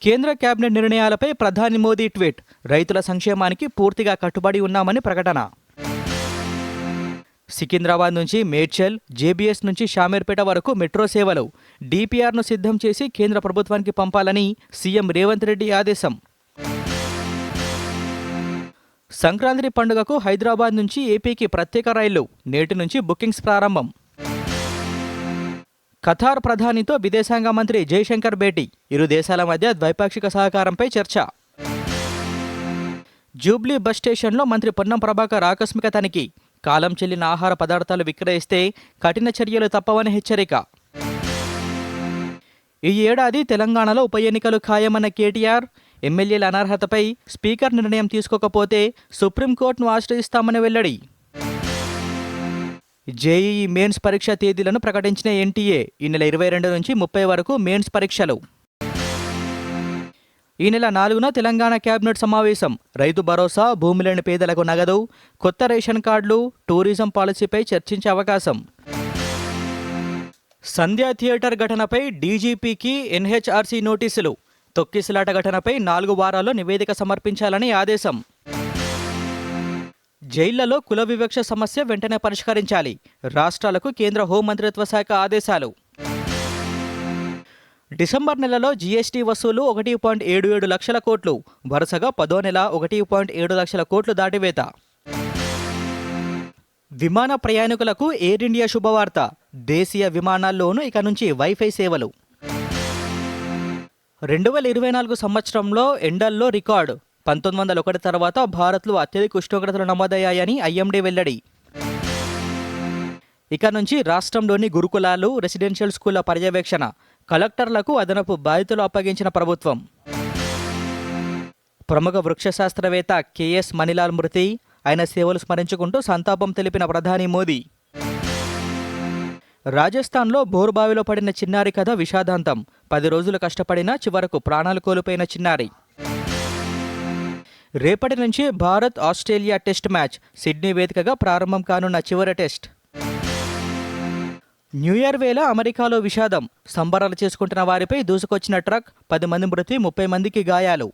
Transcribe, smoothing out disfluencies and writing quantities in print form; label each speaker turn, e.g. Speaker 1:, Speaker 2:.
Speaker 1: కేంద్ర కేబినెట్ నిర్ణయాలపై ప్రధాని మోదీ ట్వీట్. రైతుల సంక్షేమానికి పూర్తిగా కట్టుబడి ఉన్నామని ప్రకటన. సికింద్రాబాద్ నుంచి మేడ్చల్, జేబీఎస్ నుంచి షామీర్పేట వరకు మెట్రో సేవలు డిపిఆర్ను సిద్ధం చేసి కేంద్ర ప్రభుత్వానికి పంపాలని సీఎం రేవంత్ రెడ్డి ఆదేశం. సంక్రాంతి పండుగకు హైదరాబాద్ నుంచి ఏపీకి ప్రత్యేక రైళ్లు నేటి నుంచి బుకింగ్స్ ప్రారంభం. ఖతార్ ప్రధానితో విదేశాంగ మంత్రి జైశంకర్ భేటీ. ఇరు దేశాల మధ్య ద్వైపాక్షిక సహకారంపై చర్చ. జూబ్లీ బస్ స్టేషన్లో మంత్రి పొన్నం ప్రభాకర్ ఆకస్మిక తనిఖీ. కాలం చెల్లిన ఆహార పదార్థాలు విక్రయిస్తే కఠిన చర్యలు తప్పవని హెచ్చరిక. ఈ ఏడాది తెలంగాణలో ఉప ఎన్నికలు ఖాయమన్న కేటీఆర్. ఎమ్మెల్యేల అనర్హతపై స్పీకర్ నిర్ణయం తీసుకోకపోతే సుప్రీంకోర్టును ఆశ్రయిస్తామని వెల్లడి. జేఈఈ మెయిన్స్ పరీక్ష తేదీలను ప్రకటించిన ఎన్టీఏ. ఈ నెల 22 నుంచి 30 వరకు మెయిన్స్ పరీక్షలు. ఈ నెల 4న తెలంగాణ కేబినెట్ సమావేశం. రైతు భరోసా, భూమి లేని పేదలకు నగదు, కొత్త రేషన్ కార్డులు, టూరిజం పాలసీపై చర్చించే అవకాశం. సంధ్యా థియేటర్ ఘటనపై డీజీపీకి ఎన్హెచ్ఆర్సీ నోటీసులు. తొక్కిసలాట ఘటనపై 4 వారాల్లో నివేదిక సమర్పించాలని ఆదేశం. జైళ్లలో కుల వివక్ష సమస్య వెంటనే పరిష్కరించాలి. రాష్ట్రాలకు కేంద్ర హోంమంత్రిత్వ శాఖ ఆదేశాలు. డిసెంబర్ నెలలో జీఎస్టీ వసూలు 1.77 లక్షల కోట్లు. వరుసగా 10వ నెల 1.7 లక్షల కోట్లు దాటివేత. విమాన ప్రయాణికులకు ఎయిర్ ఇండియా శుభవార్త. దేశీయ విమానాల్లోనూ ఇక నుంచి వైఫై సేవలు. 2024 సంవత్సరంలో ఎండల్లో రికార్డు. 1901 తర్వాత భారత్లో అత్యధిక ఉష్ణోగ్రతలు నమోదయ్యాయని ఐఎండీ వెల్లడి. ఇక నుంచి రాష్ట్రంలోని గురుకులాలు, రెసిడెన్షియల్ స్కూళ్ల పర్యవేక్షణ. కలెక్టర్లకు అదనపు బాధ్యతలు అప్పగించిన ప్రభుత్వం. ప్రముఖ వృక్షశాస్త్రవేత్త కేఎస్ మణిలాల్ మృతి. ఆయన సేవలు స్మరించుకుంటూ సంతాపం తెలిపిన ప్రధాని మోదీ. రాజస్థాన్లో బోరుబావిలో పడిన చిన్నారి కథ విషాదాంతం. 10 రోజులు కష్టపడినా చివరకు ప్రాణాలు కోల్పోయిన చిన్నారి. రేపటి నుంచి Bharat Australia test match. Sydney వేదికగా ప్రారంభం కానున్న చివరి టెస్ట్. న్యూ ఇయర్ వేళ అమెరికాలో విషాదం. సంబరాలు చేసుకుంటున్న వారిపై దూసుకొచ్చిన ట్రక్. 10 మంది మృతి, 30 మందికి గాయాలు.